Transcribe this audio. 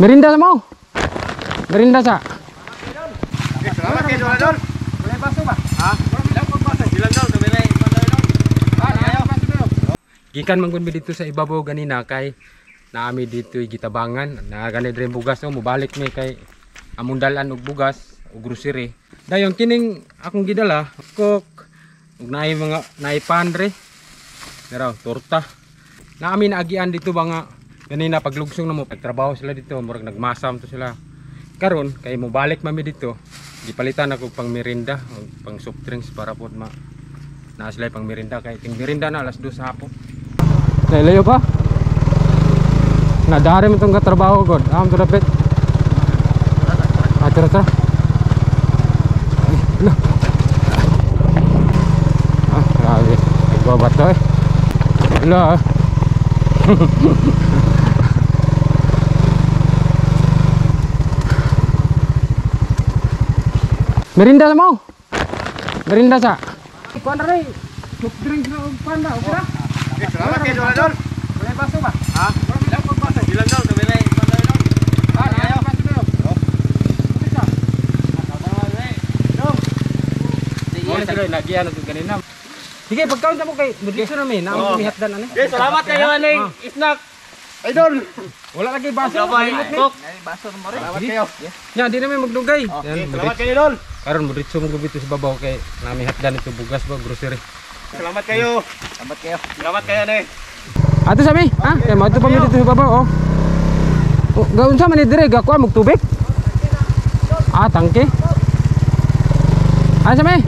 Merinda mo. Merinda sa. Salamat kayo Dol. Boleh baso ba? Ha? Ilang pagbaso? Ilang Dol, dumilay. Gikan man gud mi dito sa ibabaw ganina kay naami dito gitabangan. Na ganid rin bugas no, mobalik mi kay amundalan og bugas og grocery. Dayon kining akong gidala, cook ug naay mga naipandre. Pero torta. Naami naagian dito ba nga ganina paglugsong na mo pagtrabaho sila dito, murag nagmasam to sila. Karon kay mobalik mami dito, gipalitan ako pang merinda o pang soft drinks para pod ma naa sila pang merinda kay ting merinda na alas 2 sa hapon. Layo pa. Nadare mo tong katrabaho god. Am to dapat. Tara. Grabe. Nagbabat to eh. Hello. Merinda mo. Merinda sa. Kuan ra ray. Soft drink na panda, okay ra? Salamat kayo Dol. Boleh baso ba? Ha? Ilang pagbaso? Ilang Dol, dumilay. Ayaw. Boleh sila lagi ano to ganina. Sige, pagkaon ta mo kay budlito na mi, naamo mihatdan ani. Salamat kayo aning snack. Idol. Wala lagi baso. Cook. Baso mo rin. Salamat kayo. Nya di na may magdugay. Salamat kayo Dol. Karon mo ditso mo gubito sa babaw kay nami hatdan ito bugas ba grocery. Salamat kayo. Salamat kayo ni. Ato sabi, ha? Kay mo pa mi dito sa babaw oh. Oh, gaun sa man ni dire gakuha mo tubig. Ah, tangke. Ah, sabi.